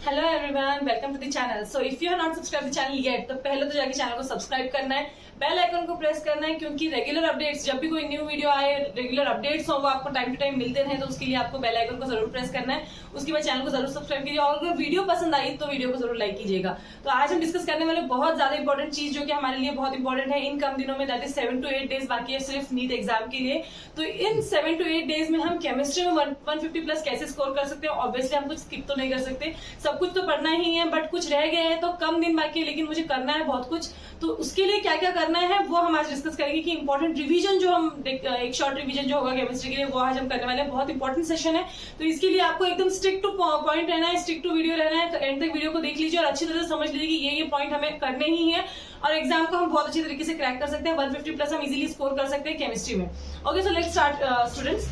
Hello everyone, welcome to the channel. So if you are not subscribe the channel yet, तो पहले तो जाके channel को subscribe करना है, बेल आइकन को प्रेस करना है, क्योंकि रेगुलर अपडेट्स, जब भी कोई न्यू वीडियो आए, रेगुलर अपडेट्स हो, वो आपको टाइम टू टाइम मिलते रहे, तो उसके लिए आपको बेल आइकन को जरूर प्रेस करना है। उसके बाद चैनल को जरूर सब्सक्राइब कीजिए और अगर वीडियो पसंद आई तो वीडियो को जरूर लाइक कीजिएगा। तो आज हम डिस्कस करने वाले बहुत ज्यादा इंपॉर्टेंट चीज जो कि हमारे लिए बहुत इंपॉर्टेंट है इन कम दिनों में, दैट इज 7 to 8 डेज बाकी है सिर्फ नीट एग्जाम के लिए। तो इन 7 to 8 डेज में हम केमिस्ट्री में 150 प्लस कैसे स्कोर कर सकते हैं। ऑब्वियसली हम कुछ स्किप तो नहीं कर सकते, सब कुछ तो पढ़ना ही है, बट कुछ रह गए हैं तो कम दिन बाकी है, लेकिन मुझे करना है बहुत कुछ। तो उसके लिए क्या क्या करना है वो हम आज डिस्कस करेंगे कि इंपॉर्टेंट रिवीजन जो हम एक शॉर्ट रिवीजन जो होगा केमिस्ट्री के लिए वो आज हम करने वाले हैं। बहुत इंपॉर्टेंट सेशन है, तो इसके लिए आपको एकदम स्टिक टू पॉइंट रहना है, स्टिक टू वीडियो रहना है। तो एंड तक वीडियो को देख लीजिए और अच्छी तरह से समझ लीजिए कि ये पॉइंट हमें करने ही है और एग्जाम को हम बहुत अच्छी तरीके से क्रैक कर सकते हैं। 150 प्लस हम इजीली स्कोर कर सकते हैं केमिस्ट्री में। Okay, so let's start students.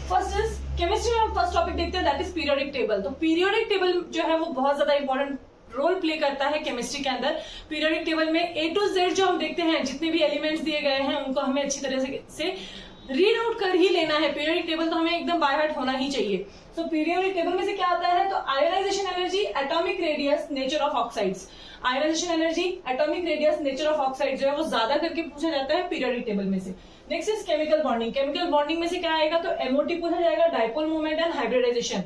First is chemistry में हम फर्स्ट टॉपिक देखते हैं, दैट इज पीरियोडिक टेबल। तो पीरियोडिक टेबल जो है वो बहुत ज्यादा इंपॉर्टेंट रोल प्ले करता है केमिस्ट्री के अंदर। पीरियोडिक टेबल में A to Z जो हम देखते हैं, जितने भी एलिमेंट्स दिए गए हैं उनको हमें अच्छी तरह से रीड आउट कर ही लेना है। पीरियोडिक टेबल तो हमें एकदम बाय हार्ट होना ही चाहिए। तो पीरियोडिक टेबल में से क्या आता है, तो ionisation energy, atomic radius, nature of oxides. Ionisation energy, atomic radius, nature of oxide जो है वो ज्यादा करके पूछा जाता है पीरियोडिक टेबल में से। Next is chemical bonding. Chemical bonding में से क्या आएगा, तो MOT पूछा जाएगा, dipole moment and hybridisation.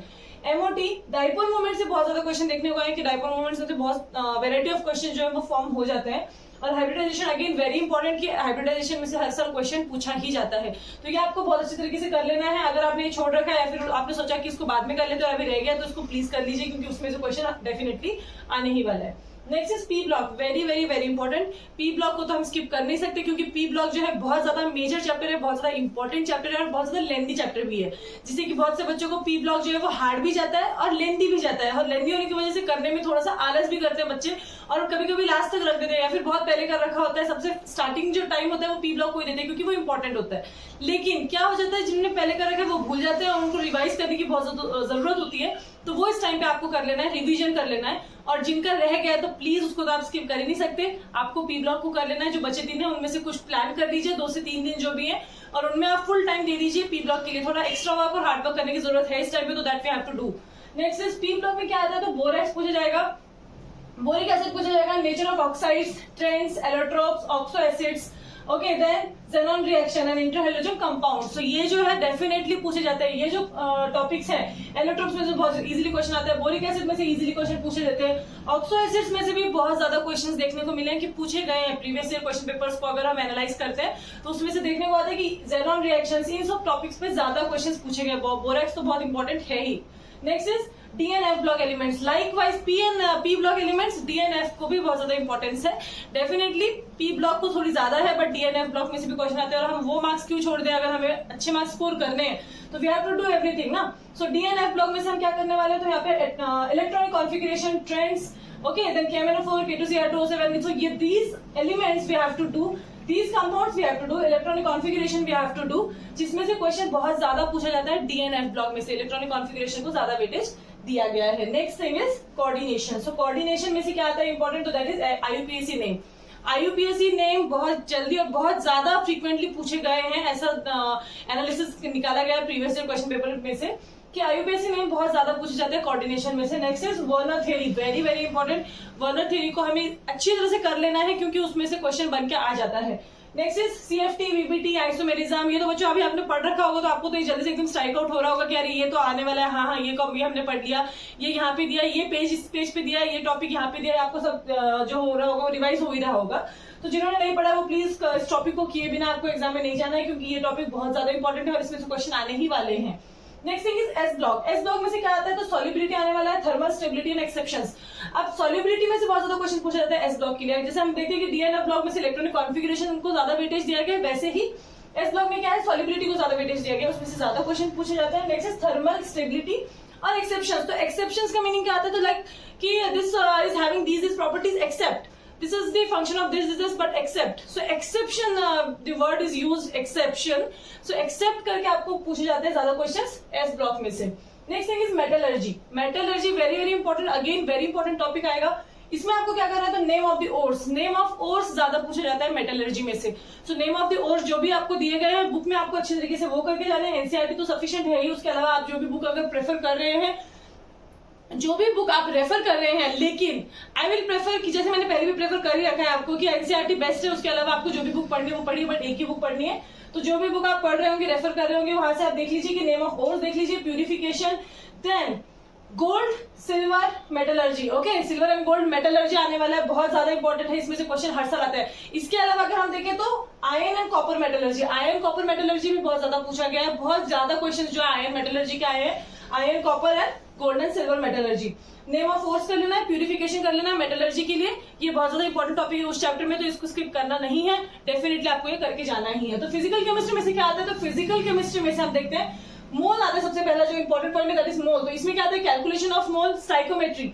MOT dipole moment से बहुत ज्यादा क्वेश्चन देखने को आए कि डाइपोल मोमेंट से तो बहुत वेराइटी ऑफ क्वेश्चन जो है वो फॉर्म हो जाते हैं। और हाइब्रिडाइजेशन अगेन वेरी इंपॉर्टेंट, कि हाइब्रिडाइजेशन में से हर साल क्वेश्चन पूछा ही जाता है। तो ये आपको बहुत अच्छी तरीके से कर लेना है। अगर आपने छोड़ रखा है या फिर आपने सोचा कि इसको बाद में कर लेते हो, अभी रह गया, तो इसको प्लीज कर लीजिए, क्योंकि उसमें से क्वेश्चन डेफिनेटली आने ही वाला है। Next is P block, very very very important. P block को तो हम स्किप कर नहीं सकते, क्योंकि पी ब्लॉक जो है बहुत ज्यादा मेजर चैप्टर है, बहुत ज्यादा इंपॉर्टेंट चैप्टर है और बहुत ज्यादा लेंथी चैप्टर भी है, जिससे कि बहुत से बच्चों को पी ब्लॉक जो है वो हार्ड भी जाता है और लेंथी भी जाता है। और लेंथी होने की वजह से करने में थोड़ा सा आलस भी करते हैं बच्चे, और कभी कभी लास्ट तक रख देते हैं या फिर बहुत पहले कर रखा होता है। सबसे स्टार्टिंग जो टाइम होता है वो पी ब्लॉक को ही देते हैं, क्योंकि वो इंपॉर्टेंट होता है। लेकिन क्या हो जाता है, जिन्होंने पहले कर रखा है वो भूल जाते हैं और उनको रिवाइज करने की बहुत जरूरत होती है। तो वो इस टाइम पे आपको कर लेना है, रिवीजन कर लेना है। और जिनका रह गया तो प्लीज उसको तो आप स्किप कर ही नहीं सकते, आपको पी ब्लॉक को कर लेना है। जो बचे दिन है उनमें से कुछ प्लान कर लीजिए, 2 से 3 दिन जो भी है, और उनमें आप फुल टाइम दे दीजिए पी ब्लॉक के लिए। थोड़ा एक्स्ट्रा वर्क और हार्ड वर्क करने की जरूरत है इस टाइम पे, तो that we have to do. Next is P block में क्या आता है, तो बोरेक्स पूछा जाएगा, बोरिक एसिड पूछा जाएगा, nature of oxides, trends, allotropes, oxo acids. Okay, then xenon reaction and interhalogen compound. So ये जो है डेफिनेटली पूछे जाते हैं। ये जो टॉपिक्स हैं, एलोट्रोप्स में से बहुत इजीली क्वेश्चन आता है, बोरिक एसिड में से इजीली क्वेश्चन पूछे जाते हैं, ऑक्सो एसिड्स में से भी बहुत ज्यादा क्वेश्चंस देखने को मिले हैं कि पूछे गए हैं। प्रीवियस ईयर क्वेश्चन पेपर्स को अगर हम एनालाइज करते हैं तो उसमें से देखने को आता है कि xenon रिएक्शंस, इन सब टॉपिक्स पे ज्यादा क्वेश्चन पूछे गए। बोरेक्स तो बहुत इंपॉर्टेंट है ही। Next is D and F block elements, likewise P block elements, D and F को भी बहुत ज्यादा इंपॉर्टेंस है। डेफिनेटली P ब्लॉक को थोड़ी ज्यादा है, but D and F block में से भी क्वेश्चन आते हैं, और हम वो मार्क्स क्यों छोड़ दें अगर हमें अच्छे मार्क्स स्कोर करने हैं, तो we have to do everything ना। So D and F block में से हम क्या करने वाले हैं, तो यहाँ पे electronic configuration, trends, okay, then KMnO4, K2C, R2O7, so ये these elements we have to do, these compounds we have to do, electronic configuration we have to do, जिसमें से क्वेश्चन बहुत ज्यादा पूछा जाता है D and F ब्लॉक में से। इलेक्ट्रॉनिक कॉन्फिगरेशन को ज्यादा वेटेज दिया गया है। Next thing is coordination. So coordination में से क्या आता है इंपॉर्टेंट, तो that is IUPAC name. IUPAC name बहुत जल्दी और बहुत ज्यादा फ्रीक्वेंटली पूछे गए हैं, ऐसा एनालिसिस निकाला गया है प्रीवियस ईयर क्वेश्चन पेपर में से कि IUPAC नेम बहुत ज्यादा पूछे जाते हैं कोऑर्डिनेशन में से। Next is Werner theory, very very important. Werner theory को हमें अच्छी तरह से कर लेना है, क्योंकि उसमें से क्वेश्चन बन के आ जाता है। Next is CFT, VBT, isomerism. ये तो बच्चों अभी आपने पढ़ रखा होगा, तो आपको तो ये जल्दी से एकदम स्ट्राइक आउट हो रहा होगा कि यार ये तो आने वाला है। हाँ, ये हमने पढ़ लिया, ये यहाँ पे दिया, ये पेज इस पेज पे दिया, ये टॉपिक यहाँ पे दिया, आपको सब जो हो रहा होगा वो रिवाइज हो ही रहा होगा। तो जिन्होंने नहीं पढ़ा वो प्लीज इस टॉपिक को किए बिना आपको एग्जाम में नहीं जाना है, क्योंकि ये टॉपिक बहुत ज्यादा इंपॉर्टेंट है और इसमें से क्वेश्चन आने ही वाले हैं। Next thing is S block. S block में से क्या आता है, तो सॉल्युबिलिटी आने वाला है, थर्मल स्टेबिलिटी एंड एक्सेप्शंस। अब सॉल्युबिलिटी में से बहुत ज्यादा क्वेश्चन पूछा जाता है S ब्लॉक के लिए। जैसे हम देखते हैं कि D and F ब्लॉक में से इलेक्ट्रॉनिक कॉन्फिगरेशन को ज्यादा वेटेज दिया गया, वैसे ही S ब्लॉक में क्या है, सॉल्युबिलिटी को ज्यादा वेटेज दिया गया, उसमें से ज्यादा क्वेश्चन पूछे जाते हैं। नेक्स्ट इज थर्मल स्टेबिलिटी और एक्सेप्शंस। तो एक्सेप्शंस का मीनिंग क्या आता है, तो लाइक कि this is having these properties except, this is the function of this but except, so exception, the word is used, exception, so except करके आपको पूछे जाते हैं ज्यादा क्वेश्चंस S ब्लॉक में से। Next thing is metallurgy. Metallurgy very very important, again very important topic आएगा। इसमें आपको क्या करना है, तो name of the ores, name of ores ज्यादा पूछा जाता है मेटलर्जी में से। So name of the ores जो भी आपको दिए गए हैं बुक में, आपको अच्छे तरीके से वो करके जाने हैं। एनसीईआरटी तो सफिशिएंट है ही, उसके अलावा आप जो भी बुक अगर प्रेफर कर रहे हैं जो भी बुक आप रेफर कर रहे हैं, लेकिन आई विल प्रेफर कि जैसे मैंने पहले भी प्रेफर कर ही रखा है आपको कि एनसीईआरटी बेस्ट है, उसके अलावा आपको जो भी बुक पढ़नी है वो पढ़िए, बट एक ही बुक पढ़नी है। तो जो भी बुक आप पढ़ रहे होंगे, रेफर कर रहे होंगे, वहां से आप देख लीजिए कि नेम ऑफ ओर्स देख लीजिए, purification, then gold silver metallurgy. Okay, silver and gold metallurgy आने वाला है, बहुत ज्यादा इंपॉर्टेंट है, इसमें से क्वेश्चन हर साल आता है। इसके अलावा अगर हम देखें तो iron and copper metallurgy, iron copper metallurgy भी बहुत ज्यादा पूछा गया है, बहुत ज्यादा क्वेश्चन जो है आयरन मेटलर्जी के आए हैं, iron copper and gold and silver metallurgy. Name of force कर लेना है, प्यूरिफिकेशन कर लेना है मेटलर्जी के लिए, ये बहुत ज्यादा इंपॉर्टेंट टॉपिक है उस चैप्टर में, तो इसको स्किप करना नहीं है, डेफिनेटली आपको ये करके जाना ही है। तो फिजिकल केमिस्ट्री में से क्या आता है, तो फिजिकल केमिस्ट्री में से हम देखते हैं मोल आता है सबसे पहला जो इंपॉर्टेंट पॉइंट है, दैट इज मोल। तो इसमें क्या आता है, calculation of mole, stoichiometry.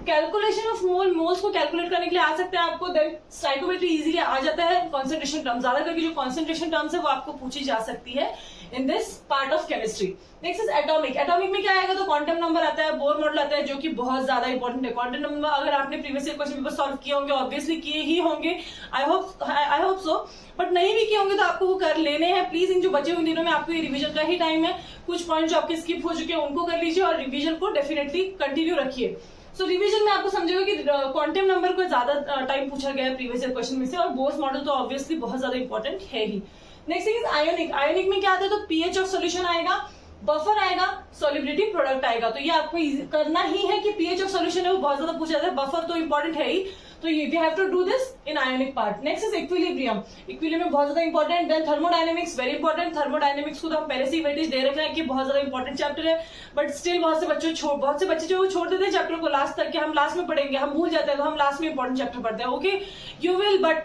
Calculation of mole, moles को कैलकुलेट करने के लिए आ सकते हैं आपको, देन स्टाइकोमेट्री इजीली आ जाता है। कॉन्सेंट्रेशन टर्म, ज्यादा करके जो कॉन्सेंट्रेशन टर्म्स है वो आपको पूछी जा सकती है in this part of chemistry. Next is atomic. Atomic में क्या आएगा, तो क्वांटम नंबर आता है, बोर मॉडल आता है, जो कि बहुत ज्यादा इंपॉर्टेंट है। क्वांटम नंबर अगर आपने previous year question paper solve किए होंगे, ऑब्वियसली किए ही होंगे, आई होप सो, बट नहीं भी किए होंगे तो आपको वो कर लेने हैं प्लीज। इन जो बचे हुए दिनों में आपको ये रिवीजन का ही टाइम है, कुछ पॉइंट जो आपके स्किप हो चुके हैं उनको कर लीजिए और रिवीजन को डेफिनेटली कंटिन्यू रखिए। सो रिवीजन में आपको समझेगा कि क्वांटम नंबर को ज्यादा टाइम पूछा गया है प्रीवियस ईयर क्वेश्चन में से, और बोर्स मॉडल तो ऑब्वियसली बहुत ज्यादा इंपॉर्टेंट है ही। Next is ionic. आयोनिक में क्या आता है, तो पीएच ऑफ सोल्यूशन आएगा, बफर आएगा, सॉलिबिलिटी प्रोडक्ट आएगा। तो ये आपको करना ही है कि पीएच ऑफ सोल्यूशन है वो बहुत ज्यादा पूछा जाता है, बफर तो इंपॉर्टेंट है ही, तो ये we have to do this in ionic part. Next is equilibrium. Equilibrium बहुत ज्यादा important. Then thermodynamics, very important. Thermodynamics को तो हम पहले से ही वेटेज दे रखे हैं कि बहुत ज्यादा इंपॉर्टेंट चैप्टर है, बट स्टिल बहुत से बच्चे जो छोड़ देते हैं चैप्टर को लास्ट तक, कि हम लास्ट में पढ़ेंगे, हम भूल जाते हैं, तो हम लास्ट में इंपॉर्टेंट चैप्टर पढ़ते हैं। Okay, you will, but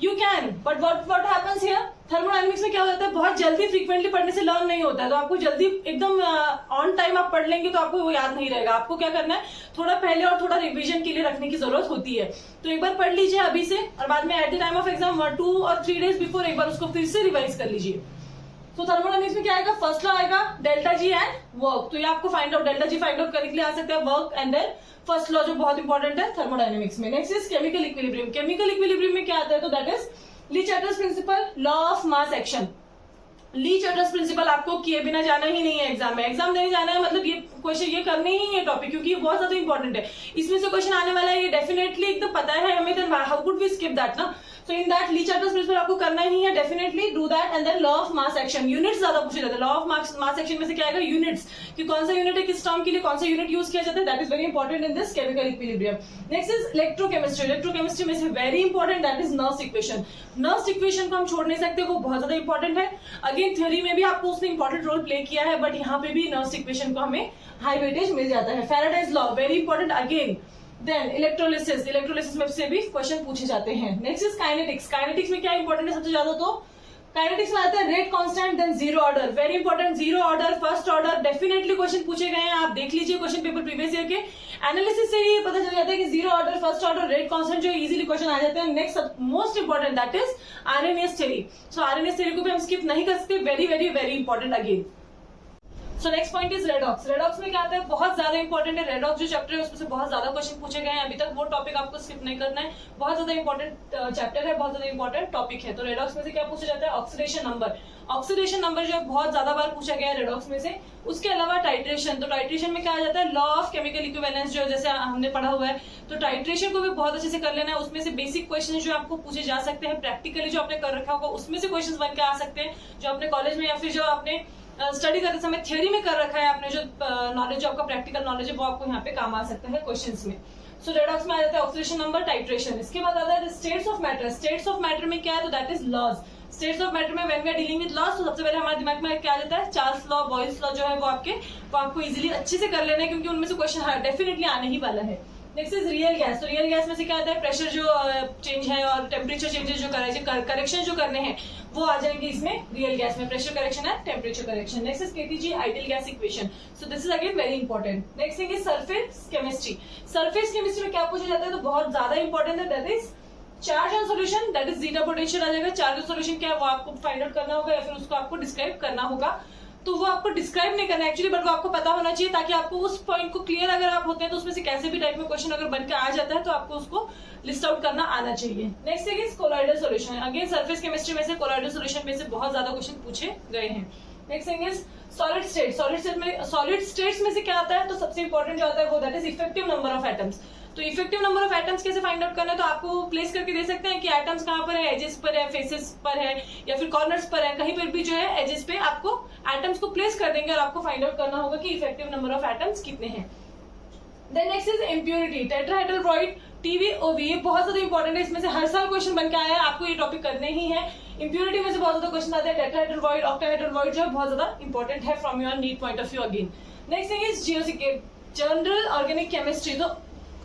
you can, but what happens here, thermodynamics में क्या होता है, बहुत जल्दी फ्रीक्वेंटली पढ़ने से लर्न नहीं होता है, तो आपको जल्दी एकदम ऑन टाइम आप पढ़ लेंगे तो आपको वो याद नहीं रहेगा। आपको क्या करना है, थोड़ा पहले और थोड़ा रिवीजन के लिए रखने की जरूरत होती है। तो एक बार पढ़ लीजिए अभी से, और बाद में at the time of exam 2 और 3 डेज बिफोर एक बार उसको फिर से रिवाइज कर लीजिए। तो थर्मोडायनेमिक्स में क्या आएगा, फर्स्ट लॉ आएगा डेल्टा जी एंड वर्क। तो ये आपको find out, delta G find out करने के लिए आ सकता है, work and then first law जो बहुत इंपॉर्टेंट है थर्मोडायनेमिक्स में। Next is chemical equilibrium. Chemical equilibrium में क्या आता है, तो that is Le Chatelier's principle, law of mass action. Le Chatelier's principle आपको किए बिना जाना ही नहीं है एग्जाम में। एग्जाम देने जाना है मतलब ये क्वेश्चन ये करने ही है टॉपिक, क्योंकि ये बहुत ज्यादा इंपॉर्टेंट है, इसमें से क्वेश्चन आने वाला है, ये डेफिनेटली एकदम पता है हमें, then how could we skip that ना। सो इन दैट ली-चार्टर्स प्रिंसिपल आपको करना ही है, definitely do that. And then law of mass action, units ज्यादा पूछे जाते हैं। लॉ ऑफ मास एक्शन में से क्या आएगा, यूनिट्स, कि कौन सा यूनिट है, किस टर्म के लिए कौन सा यूनिट यूज किया जाता है, that is very important in this chemical equilibrium. Next is electrochemistry. Electrochemistry में से very important that is nerves equation. Nerves equation को हम छोड़ नहीं सकते, वो बहुत ज्यादा इंपॉर्टेंट है। अगेन थ्योरी में भी आपको उसने इंपॉर्टेंट रोल प्ले किया है, बट यहाँ पे भी नर्व्स इक्वेशन को हमें हाई वेटेज मिल जाता है। Faraday's law very important again. Then electrolysis, electrolysis में से भी क्वेश्चन पूछे जाते हैं। Next is kinetics. काइनेटिक्स में क्या इंपॉर्टेंट है सबसे ज्यादा, तो काइनेटिक्स में आता है rate constant, than zero order, very important. Zero order, first order, definitely question पूछे गए हैं, आप देख लीजिए क्वेश्चन पेपर प्रीवियस ईयर के एनालिसिस से ही पता चल जाता है कि zero order, first order, rate constant जो इजीली क्वेश्चन आ जाते हैं। Next most important that is RNS theory. So RNS theory को भी हम स्किप नहीं कर सकते, very very very important again. So next point is redox. Redox में क्या आता है, बहुत ज्यादा इंपॉर्टेंट है। रेडॉक्स जो चैप्टर है उसमें से बहुत ज्यादा क्वेश्चन पूछे गए हैं अभी तक, वो टॉपिक आपको स्किप नहीं करना है, बहुत ज्यादा इंपॉर्टेंट चैप्टर है, बहुत ज्यादा इंपॉर्टेंट टॉपिक है। तो रेडॉक्स में से क्या पूछा जाता है, ऑक्सीडेशन नंबर। ऑक्सीडेशन नंबर जो बहुत ज्यादा बार पूछा गया है रेडॉक्स में से। उसके अलावा टाइट्रेशन, तो टाइट्रेशन में क्या आ जाता है, लॉ ऑफ केमिकल इक्विवेलेंस जो जैसे हमने पढ़ा हुआ है, तो टाइट्रेशन को भी बहुत अच्छे से कर लेना है। उसमें से बेसिक क्वेश्चन जो आपको पूछे जा सकते हैं, प्रैक्टिकली जो आपने कर रखा होगा उसमें से क्वेश्चन बन के आ सकते हैं, जो आपने कॉलेज में या फिर जो आपने स्टडी करते समय थ्योरी में कर रखा है, आपने जो नॉलेज जो आपका प्रैक्टिकल नॉलेज है वो आपको यहाँ पे काम आ सकता है क्वेश्चंस में। सो रेडॉक्स में आ जाता है ऑक्सीडेशन नंबर, टाइट्रेशन। इसके बाद आता है states of matter. States of matter में क्या है, तो that is laws. States of matter में when we are dealing with laws, तो सबसे पहले हमारे दिमाग में क्या आ जाता है, चार्ल्स लॉ, बॉयल्स लॉ जो है वो आपको इजीली अच्छे से कर लेना है, क्योंकि उनमें से क्वेश्चन डेफिनेटली आने ही वाला है। Next is real gas. तो रियल गैस में से क्या आता है, प्रेशर जो चेंज है और टेम्परेचर चेंजेस जो करेक्शन जो करने हैं वो आ जाएंगे इसमें रियल गैस में, pressure correction and temperature correction. Next is KTG ideal gas equation. So this is again very important. Next thing is surface chemistry. Surface chemistry में क्या पूछा जाता है, तो बहुत ज्यादा इंपॉर्टेंट है, that is charge on solution, that is zeta potential आ जाएगा। चार्ज ऑन सॉल्यूशन क्या है वो आपको फाइंड आउट करना होगा, या फिर उसको आपको डिस्क्राइब करना होगा। तो वो आपको डिस्क्राइब नहीं करना एक्चुअली, बट वो आपको पता होना चाहिए, ताकि आपको उस पॉइंट को क्लियर अगर आप होते हैं तो उसमें से कैसे भी टाइप में क्वेश्चन अगर बन के आ जाता है तो आपको उसको लिस्ट आउट करना आना चाहिए। Next thing is colloidal solution. Again surface chemistry में से कोलॉइडल सॉल्यूशन में से बहुत ज्यादा क्वेश्चन पूछे गए हैं। Next thing is solid state. Solid states में से क्या आता है, तो सबसे इंपॉर्टेंट जो आता है वो that is effective number of atoms. तो इफेक्टिव नंबर ऑफ एटम्स कैसे फाइंड आउट करना है, तो आपको प्लेस करके दे सकते हैं कि एटम्स कहाँ पर है, एजेस पर है, फेसेस पर है, या फिर कॉर्नर्स पर है, कहीं पर भी जो है एजेस पे आपको एटम्स को प्लेस कर देंगे और आपको फाइंड आउट करना होगा कि इफेक्टिव नंबर ऑफ एटम्स कितने हैं। Then next is impurity, tetrahedral, TVOV, ये बहुत ज्यादा इंपॉर्टेंट है, इसमें से हर साल क्वेश्चन बन के आया है, आपको ये टॉपिक करने ही है। इम्प्योरिटी में से बहुत ज्यादा क्वेश्चन आते हैं, टेट्राहेड्रल, ऑक्टाहेड्रल जो है बहुत ज्यादा इंपॉर्टेंट है from your NEET point of view again. Next thing is GOC, general organic chemistry. तो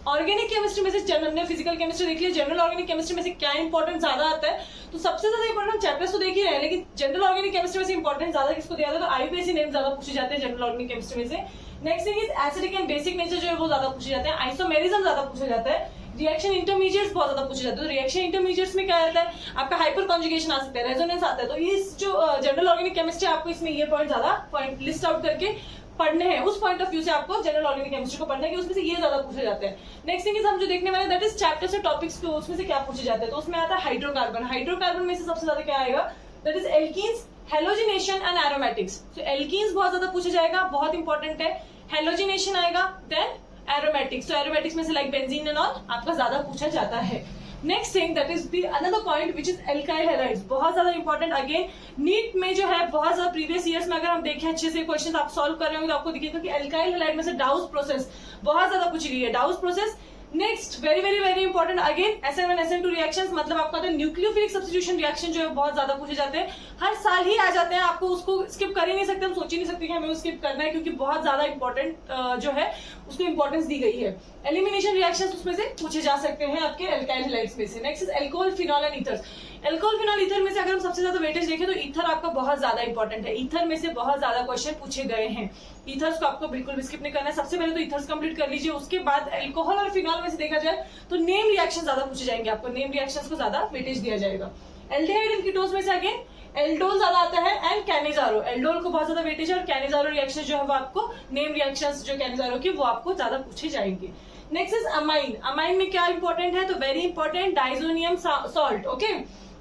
ऑर्गेनिक केमिस्ट्री में से हमने फिजिकल केमिस्ट्री देख लिया, जनरल ऑर्गेनिक केमिस्ट्री में से क्या इंपॉर्टेंट ज्यादा आता है, तो सबसे ज्यादा इंपॉर्टेंट चैप्टर्स तो देख ही रहे हैं, लेकिन जनरल ऑर्गेनिक केमिस्ट्री में से इंपॉर्टेंट ज्यादा किसको दिया जाता है, तो IUPAC नेम ज्यादा पूछे जाते हैं जनरल ऑर्गेनिक केमिस्ट्री में से। Next thing is acidic and basic nature जो है वो ज्यादा पूछे जाते हैं, आइसोमेरिज्म ज्यादा पूछा जाता है, रिएक्शन इंटरमीडिएट्स बहुत ज्यादा पूछे जाते हैं। तो रिएक्शन इंटरमीडिएट्स में क्या आता है, आपका हाइपर कॉन्जुगेशन आ सकता है, रेजोनेंस आता है। तो इस जो जनरल ऑर्गेनिक केमिस्ट्री आपको इसमें ये पॉइंट ज्यादा पॉइंट लिस्ट आउट करके पढ़ने हैं, उस पॉइंट ऑफ व्यू से आपको जनरल ऑर्गेनिक केमिस्ट्री को पढ़ना है कि उसमें से ये ज्यादा पूछे जाते हैं। नेक्स्ट थिंग इज हम जो देखने वाले दैट इज चैप्टर से टॉपिक्स को उसमें से क्या पूछे जाते हैं, तो उसमें आता है हाइड्रोकार्बन। हाइड्रोकार्बन में से सबसे ज्यादा क्या आएगा, that is alkenes, halogenation and aromatics. तो एल्कीन्स बहुत ज्यादा पूछा जाएगा, बहुत इंपॉर्टेंट है। हेलोजिनेशन आएगा, देन एरोमेटिक्स। तो एरोमेटिक्स में से लाइक बेंजीन एंड ऑल आपका ज्यादा पूछा जाता है। Next thing that is the another point which is alkyl halides, बहुत ज्यादा इंपॉर्टेंट। अगेन नीट में जो है बहुत ज्यादा प्रीवियस ईयर्स में अगर हम देखें अच्छे से क्वेश्चन आप सॉल्व कर रहे होंगे तो आपको दिखेगा कि एल्काइल हैलाइड में से डाउस प्रोसेस बहुत ज्यादा पूछी गई है, डाउस process. Next very very very important again SN1 SN2 reactions, मतलब आपका न्यूक्लियोफिलिक सब्स्टिट्यूशन रिएक्शन जो है बहुत ज्यादा पूछे जाते हैं, हर साल ही आ जाते हैं, आपको उसको स्किप कर ही नहीं सकते, हम सोच ही नहीं सकते कि हमें स्किप करना है क्योंकि बहुत ज्यादा इंपॉर्टेंट जो है उसको इंपॉर्टेंस दी गई है। एलिमिनेशन रिएक्शंस उसमें से पूछे जा सकते हैं आपके एल्काइल हैलाइड्स में से। Next is alcohol, phenol and ethers. Alcohol, phenol, ether में से अगर हम सबसे ज्यादा वेटेज देखें तो ईथर आपका बहुत ज्यादा इंपॉर्टेंट है, ईथर में से बहुत ज्यादा क्वेश्चन पूछे गए हैं, ईथर्स को आपको बिल्कुल भी स्किप नहीं करना है। सबसे पहले तो ईथर्स कंप्लीट कर लीजिए, उसके बाद एल्कोहल और फिनॉल में से देखा जाए तो नेम रिएक्शन ज्यादा पूछे जाएंगे, आपको नेम रिएक्शंस को ज्यादा वेटेज दिया जाएगा। एल्डिहाइड एंड कीटोन्स में से अगेन एल्डोल ज्यादा आता है एंड कैनिजारो, एल्डोल को बहुत ज्यादा वेटेज है और कैनिजारो रिएक्शन जो है वो आपको नेम रिएक्शंस जो कैनिजारो की वो आपको ज्यादा पूछे जाएंगे। Next is amine. अमाइन में क्या इंपॉर्टेंट है, तो very important diazonium salt. Okay,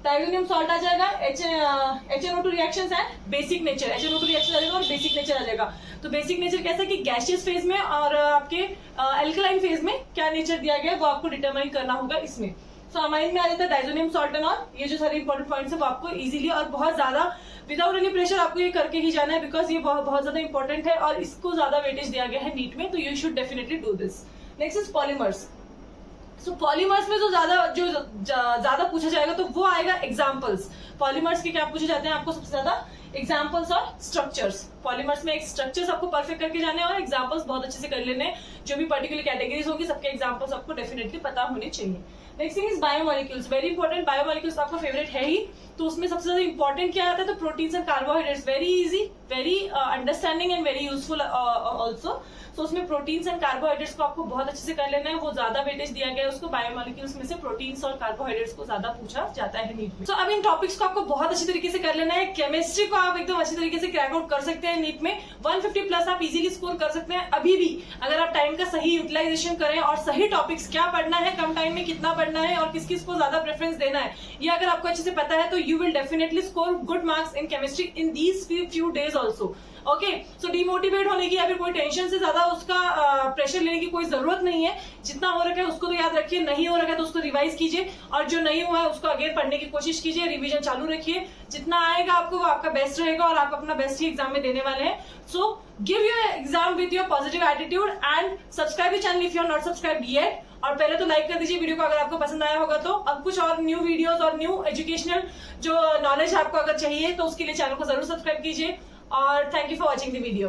diazonium salt आ जाएगा, HNO2 रिएक्शंस है, बेसिक नेचर, HNO2 रिएक्शन आ जाएगा और बेसिक नेचर आ जाएगा। तो बेसिक नेचर कैसा कि गैसियस फेज में और आपके एल्कलाइन फेज में क्या नेचर दिया गया है वो आपको डिटरमाइन करना होगा इसमें। सो अमाइन में आ जाता है डाइजोनियम सॉल्ट एंड ऑल, ये जो सारे इंपॉर्टेंट पॉइंट्स है वो आपको इजीली और बहुत ज्यादा विदाउट एनी प्रेशर आपको ये करके ही जाना है बिकॉज ये बहुत ज्यादा इंपॉर्टेंट है और इसको ज्यादा वेटेज दिया गया है नीट में, तो you should definitely do this. Next is polymers. So polymers में जो ज्यादा पूछा जाएगा तो वो आएगा एग्जाम्पल्स। पॉलीमर्स के क्या पूछे जाते हैं आपको सबसे ज्यादा, एग्जाम्पल्स और स्ट्रक्चर्स। पॉलीमर्स में एक स्ट्रक्चर्स आपको परफेक्ट करके जाने और एग्जाम्पल्स बहुत अच्छे से कर लेने, जो भी पर्टिकुलर कैटेगरीज होगी सबके एग्जाम्पल्स आपको डेफिनेटली पता होने चाहिए। Next thing is biomolecules, very important. Biomolecules आपका फेवरेट है ही, तो उसमें सबसे ज्यादा इंपॉर्टेंट क्या आता है, तो proteins and carbohydrates, very easy, very understanding and very useful also. तो उसमें प्रोटीन्स एंड कार्बोहाइड्रेट्स को आपको बहुत अच्छे से कर लेना है, वो ज्यादा वेटेज दिया गया है उसको। बायोमोलिक्यूल्स में से प्रोटीन्स और कार्बोहाइड्रेट्स को ज्यादा पूछा जाता है नीट में। तो अब इन टॉपिक्स को आपको बहुत अच्छी तरीके से कर लेना है। केमिस्ट्री को आप एकदम अच्छी तरीके से क्रैक आउट कर सकते हैं नीट में, 150 प्लस आप इजीली स्कोर कर सकते हैं अभी भी, अगर आप टाइम का सही यूटिलाइजेशन करें और सही टॉपिक्स क्या पढ़ना है, कम टाइम में कितना पढ़ना है और किस किस को ज्यादा प्रेफरेंस देना है, ये अगर आपको अच्छे से पता है तो you will definitely score good marks in chemistry in these few days also. Okay, so demotivate होने की या फिर कोई टेंशन से ज्यादा उसका प्रेशर लेने की कोई जरूरत नहीं है। जितना हो रखा है उसको तो याद रखिए, नहीं हो रखा है तो उसको रिवाइज कीजिए और जो नहीं हुआ है उसको अगेन पढ़ने की कोशिश कीजिए, रिवीजन चालू रखिए। जितना आएगा आपको वो आपका बेस्ट रहेगा और आप अपना बेस्ट ही एग्जाम में देने वाले हैं। So give your exam with your positive attitude and subscribe the channel if you are not subscribe yet. और पहले तो लाइक कर दीजिए वीडियो को अगर आपको पसंद आया होगा तो। अब कुछ और न्यू वीडियोस और न्यू एजुकेशनल जो नॉलेज आपको अगर चाहिए तो उसके लिए चैनल को जरूर सब्सक्राइब कीजिए और thank you for watching the video.